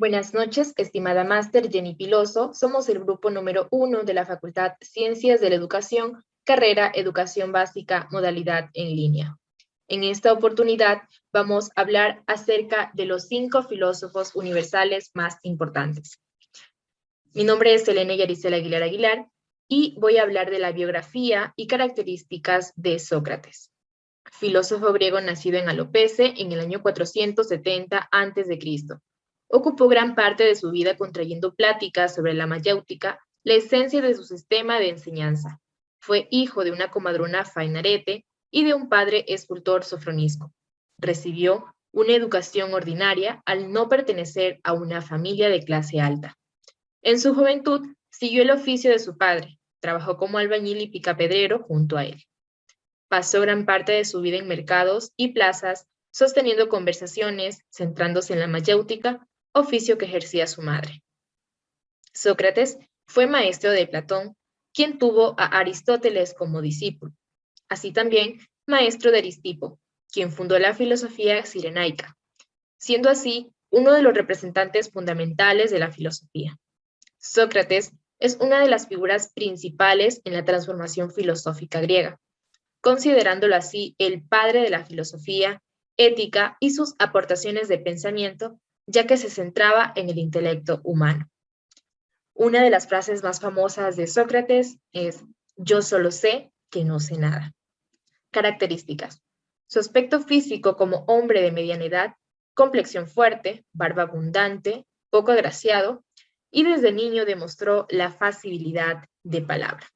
Buenas noches, estimada máster Jenny Piloso. Somos el grupo número 1 de la Facultad Ciencias de la Educación, carrera Educación Básica, modalidad en línea. En esta oportunidad vamos a hablar acerca de los 5 filósofos universales más importantes. Mi nombre es Elena Yaricela Aguilar Aguilar y voy a hablar de la biografía y características de Sócrates, filósofo griego nacido en Alopece en el año 470 a.C. Ocupó gran parte de su vida contrayendo pláticas sobre la mayéutica, la esencia de su sistema de enseñanza. Fue hijo de una comadrona Fainarete y de un padre escultor Sofronisco. Recibió una educación ordinaria al no pertenecer a una familia de clase alta. En su juventud siguió el oficio de su padre, trabajó como albañil y picapedrero junto a él. Pasó gran parte de su vida en mercados y plazas, sosteniendo conversaciones, centrándose en la mayéutica, oficio que ejercía su madre. Sócrates fue maestro de Platón, quien tuvo a Aristóteles como discípulo. Así también maestro de Aristipo, quien fundó la filosofía cirenaica, siendo así uno de los representantes fundamentales de la filosofía. Sócrates es una de las figuras principales en la transformación filosófica griega, considerándolo así el padre de la filosofía, ética y sus aportaciones de pensamiento, ya que se centraba en el intelecto humano. Una de las frases más famosas de Sócrates es: "Yo solo sé que no sé nada". Características: su aspecto físico como hombre de mediana edad, complexión fuerte, barba abundante, poco agraciado, y desde niño demostró la facilidad de palabra.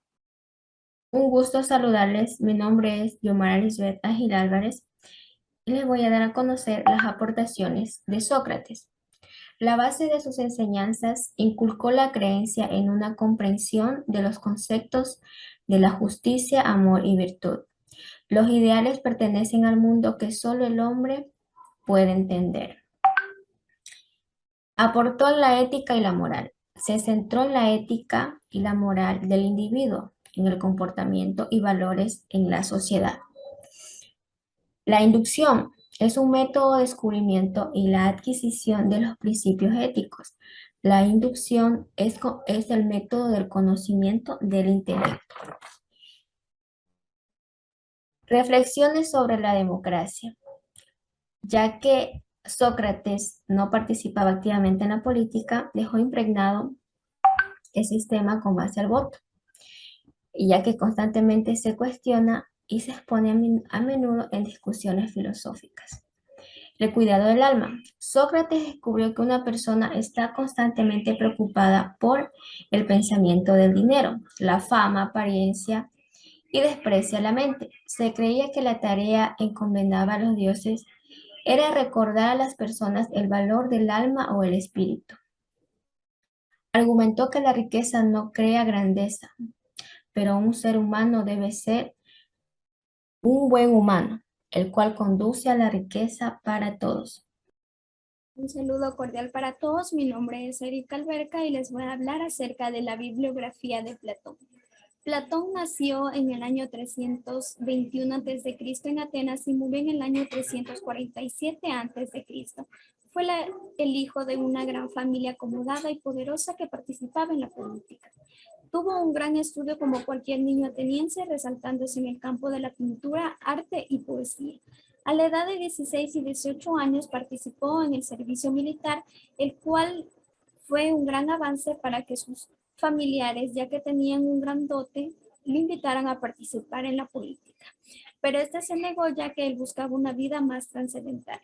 Un gusto saludarles. Mi nombre es Yomara Lisbeth Agil Álvarez y les voy a dar a conocer las aportaciones de Sócrates. La base de sus enseñanzas inculcó la creencia en una comprensión de los conceptos de la justicia, amor y virtud. Los ideales pertenecen al mundo que solo el hombre puede entender. Aportó la ética y la moral. Se centró en la ética y la moral del individuo, en el comportamiento y valores en la sociedad. La inducción es un método de descubrimiento y la adquisición de los principios éticos. La inducción es el método del conocimiento del intelecto. Reflexiones sobre la democracia. Ya que Sócrates no participaba activamente en la política, dejó impregnado el sistema con base al voto, y ya que constantemente se cuestiona y se expone a menudo en discusiones filosóficas. El cuidado del alma. Sócrates descubrió que una persona está constantemente preocupada por el pensamiento del dinero, la fama, apariencia y desprecia la mente. Se creía que la tarea encomendada a los dioses era recordar a las personas el valor del alma o el espíritu. Argumentó que la riqueza no crea grandeza, pero un ser humano debe ser un buen humano, el cual conduce a la riqueza para todos. Un saludo cordial para todos. Mi nombre es Erika Alberca y les voy a hablar acerca de la bibliografía de Platón. Platón nació en el año 321 a.C. en Atenas y murió en el año 347 a.C. Fue el hijo de una gran familia acomodada y poderosa que participaba en la política. Tuvo un gran estudio como cualquier niño ateniense, resaltándose en el campo de la pintura, arte y poesía. A la edad de 16 y 18 años participó en el servicio militar, el cual fue un gran avance para que sus familiares, ya que tenían un gran dote, lo invitaran a participar en la política. Pero este se negó, ya que él buscaba una vida más trascendental.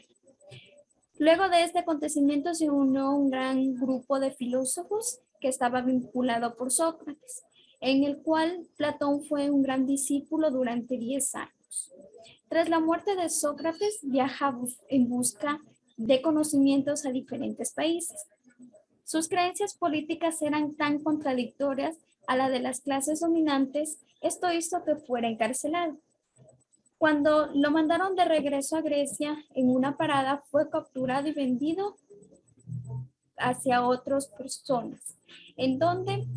Luego de este acontecimiento se unió un gran grupo de filósofos que estaba vinculado por Sócrates, en el cual Platón fue un gran discípulo durante 10 años. Tras la muerte de Sócrates, viaja en busca de conocimientos a diferentes países. Sus creencias políticas eran tan contradictorias a la de las clases dominantes, esto hizo que fuera encarcelado. Cuando lo mandaron de regreso a Grecia, en una parada fue capturado y vendido hacia otras personas, en donde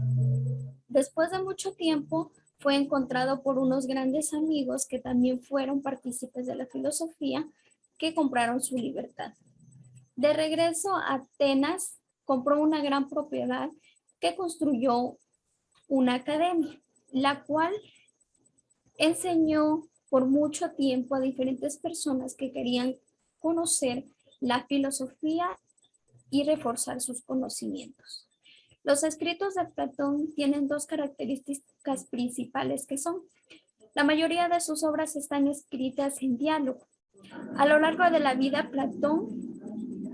después de mucho tiempo fue encontrado por unos grandes amigos que también fueron partícipes de la filosofía, que compraron su libertad. De regreso a Atenas, compró una gran propiedad que construyó una academia, la cual enseñó por mucho tiempo a diferentes personas que querían conocer la filosofía y reforzar sus conocimientos. Los escritos de Platón tienen dos características principales que son: la mayoría de sus obras están escritas en diálogo. A lo largo de la vida, Platón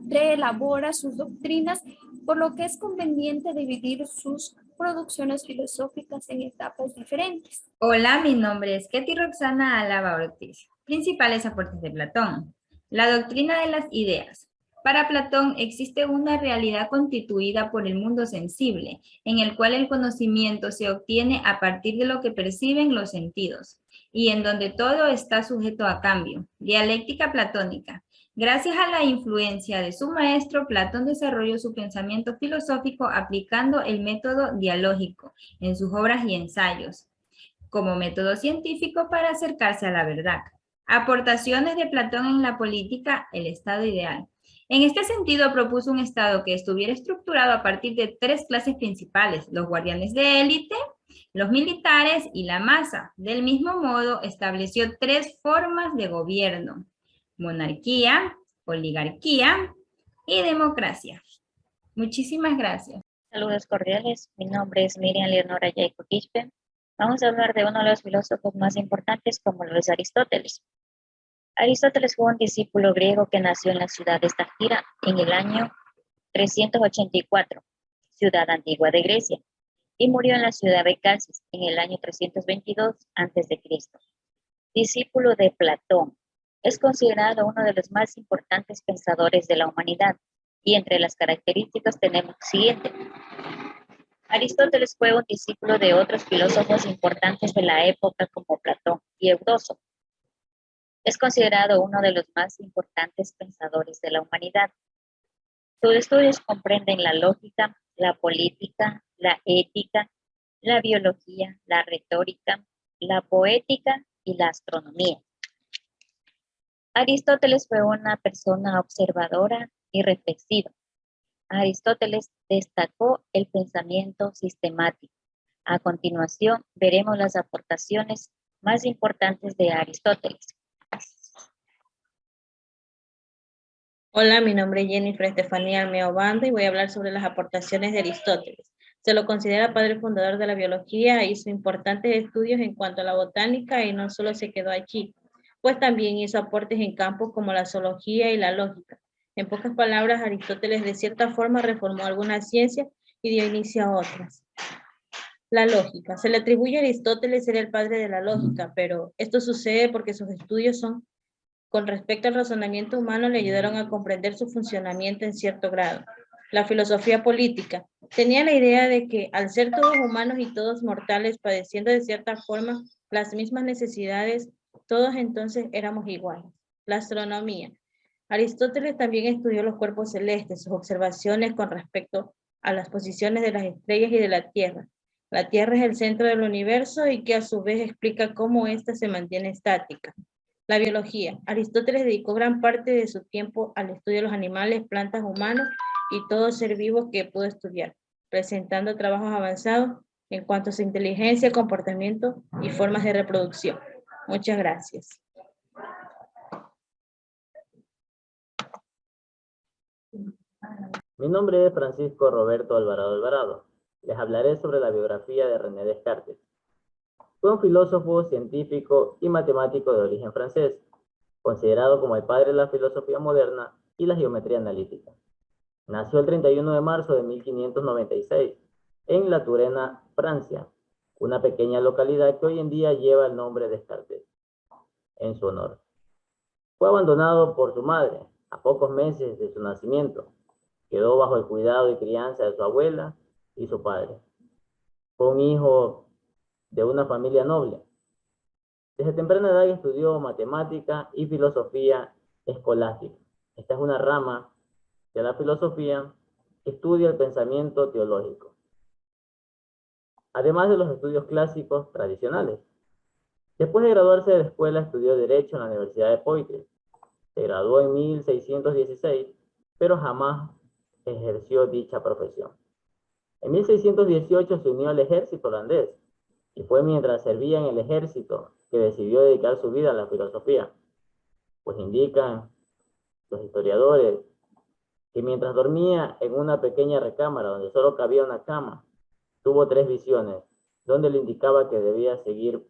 reelabora sus doctrinas, por lo que es conveniente dividir sus producciones filosóficas en etapas diferentes. Hola, mi nombre es Ketty Roxana Álava Ortiz. Principales aportes de Platón. La doctrina de las ideas. Para Platón existe una realidad constituida por el mundo sensible, en el cual el conocimiento se obtiene a partir de lo que perciben los sentidos, y en donde todo está sujeto a cambio. Dialéctica platónica. Gracias a la influencia de su maestro, Platón desarrolló su pensamiento filosófico aplicando el método dialógico en sus obras y ensayos, como método científico para acercarse a la verdad. Aportaciones de Platón en la política, el estado ideal. En este sentido, propuso un estado que estuviera estructurado a partir de tres clases principales: los guardianes de élite, los militares y la masa. Del mismo modo, estableció tres formas de gobierno: monarquía, oligarquía y democracia. Muchísimas gracias. Saludos cordiales, mi nombre es Miriam Leonora Jacob Quispe. Vamos a hablar de uno de los filósofos más importantes, como lo es Aristóteles. Aristóteles fue un discípulo griego que nació en la ciudad de Estagira en el año 384, ciudad antigua de Grecia, y murió en la ciudad de Calcis en el año 322 a.C. Discípulo de Platón, es considerado uno de los más importantes pensadores de la humanidad, y entre las características tenemos lo siguiente. Aristóteles fue un discípulo de otros filósofos importantes de la época como Platón y Eudóxo. Es considerado uno de los más importantes pensadores de la humanidad. Sus estudios comprenden la lógica, la política, la ética, la biología, la retórica, la poética y la astronomía. Aristóteles fue una persona observadora y reflexiva. Aristóteles destacó el pensamiento sistemático. A continuación, veremos las aportaciones más importantes de Aristóteles. Hola, mi nombre es Jennifer Estefanía Armeo Banda y voy a hablar sobre las aportaciones de Aristóteles. Se lo considera padre fundador de la biología, hizo importantes estudios en cuanto a la botánica y no solo se quedó allí, pues también hizo aportes en campos como la zoología y la lógica. En pocas palabras, Aristóteles de cierta forma reformó algunas ciencias y dio inicio a otras. La lógica. Se le atribuye a Aristóteles ser el padre de la lógica, pero esto sucede porque sus estudios con respecto al razonamiento humano le ayudaron a comprender su funcionamiento en cierto grado. La filosofía política. Tenía la idea de que al ser todos humanos y todos mortales padeciendo de cierta forma las mismas necesidades, todos entonces éramos iguales. La astronomía. Aristóteles también estudió los cuerpos celestes, sus observaciones con respecto a las posiciones de las estrellas y de la Tierra. La Tierra es el centro del universo y que a su vez explica cómo ésta se mantiene estática. La biología. Aristóteles dedicó gran parte de su tiempo al estudio de los animales, plantas, humanos y todo ser vivo que pudo estudiar, presentando trabajos avanzados en cuanto a su inteligencia, comportamiento y formas de reproducción. Muchas gracias. Mi nombre es Francisco Roberto Alvarado Alvarado. Les hablaré sobre la biografía de René Descartes. Fue un filósofo, científico y matemático de origen francés, considerado como el padre de la filosofía moderna y la geometría analítica. Nació el 31 de marzo de 1596 en La Turena, Francia, una pequeña localidad que hoy en día lleva el nombre de Descartes, en su honor. Fue abandonado por su madre a pocos meses de su nacimiento. Quedó bajo el cuidado y crianza de su abuela y su padre. Fue un hijo de una familia noble. Desde temprana edad estudió matemática y filosofía escolástica. Esta es una rama de la filosofía que estudia el pensamiento teológico, además de los estudios clásicos tradicionales. Después de graduarse de la escuela, estudió Derecho en la Universidad de Poitiers. Se graduó en 1616, pero jamás ejerció dicha profesión. En 1618 se unió al ejército holandés y fue mientras servía en el ejército que decidió dedicar su vida a la filosofía, pues indican los historiadores que mientras dormía en una pequeña recámara donde solo cabía una cama, tuvo 3 visiones, donde le indicaba que debía seguir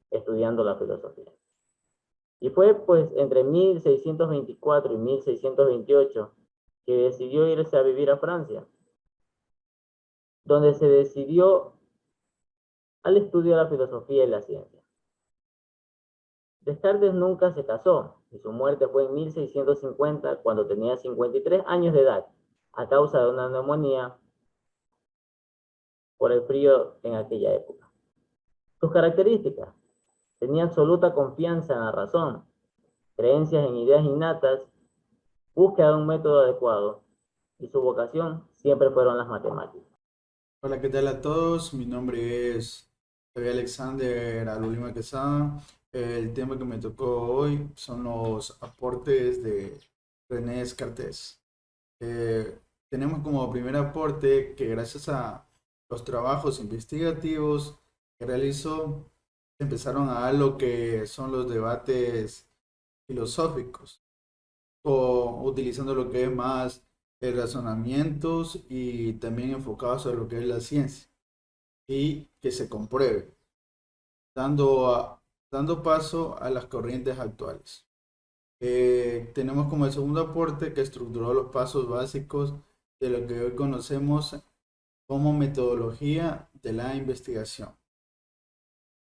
estudiando la filosofía. Y fue pues entre 1624 y 1628 que decidió irse a vivir a Francia, donde se decidió al estudio de la filosofía y la ciencia. Descartes nunca se casó y su muerte fue en 1650 cuando tenía 53 años de edad a causa de una neumonía por el frío en aquella época. Sus características: tenía absoluta confianza en la razón, creencias en ideas innatas, búsqueda de un método adecuado y su vocación siempre fueron las matemáticas. Hola, ¿qué tal a todos? Mi nombre es Javier Alexander Alulima Quesada. El tema que me tocó hoy son los aportes de René Descartes. Tenemos como primer aporte que gracias a los trabajos investigativos que realizó, empezaron a dar lo que son los debates filosóficos, o utilizando lo que es más razonamientos y también enfocados a lo que es la ciencia y que se compruebe, dando paso a las corrientes actuales. Tenemos como el segundo aporte que estructuró los pasos básicos de lo que hoy conocemos como metodología de la investigación.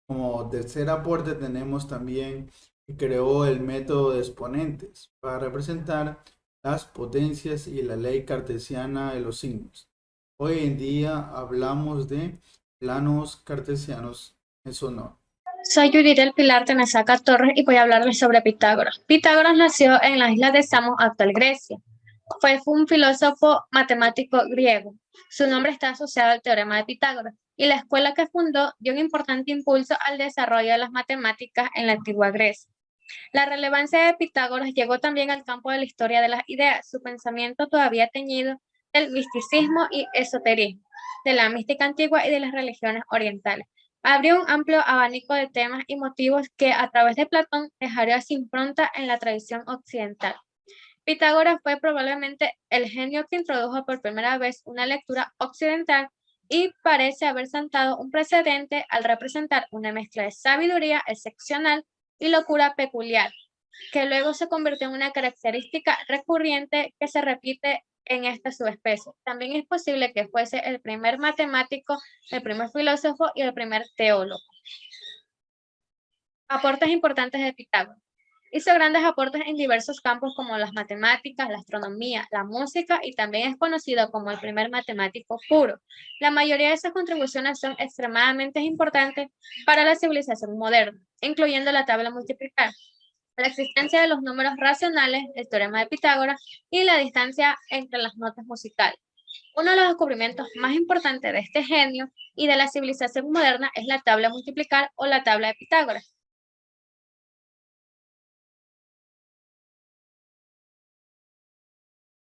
Como tercer aporte tenemos también que creó el método de exponentes para representar las potencias y la ley cartesiana de los signos. Hoy en día hablamos de planos cartesianos en su honor. Soy Judith del Pilar Tenesaca Torres y voy a hablarles sobre Pitágoras. Pitágoras nació en la isla de Samos, actual Grecia. Fue un filósofo matemático griego. Su nombre está asociado al teorema de Pitágoras y la escuela que fundó dio un importante impulso al desarrollo de las matemáticas en la antigua Grecia. La relevancia de Pitágoras llegó también al campo de la historia de las ideas. Su pensamiento todavía teñido del misticismo y esoterismo, de la mística antigua y de las religiones orientales. Abrió un amplio abanico de temas y motivos que a través de Platón dejaría su impronta en la tradición occidental. Pitágoras fue probablemente el genio que introdujo por primera vez una lectura occidental y parece haber sentado un precedente al representar una mezcla de sabiduría excepcional y locura peculiar, que luego se convirtió en una característica recurrente que se repite en esta subespecie. También es posible que fuese el primer matemático, el primer filósofo y el primer teólogo. Aportes importantes de Pitágoras. Hizo grandes aportes en diversos campos como las matemáticas, la astronomía, la música y también es conocido como el primer matemático puro. La mayoría de esas contribuciones son extremadamente importantes para la civilización moderna, incluyendo la tabla multiplicar, la existencia de los números racionales, el teorema de Pitágoras y la distancia entre las notas musicales. Uno de los descubrimientos más importantes de este genio y de la civilización moderna es la tabla multiplicar o la tabla de Pitágoras.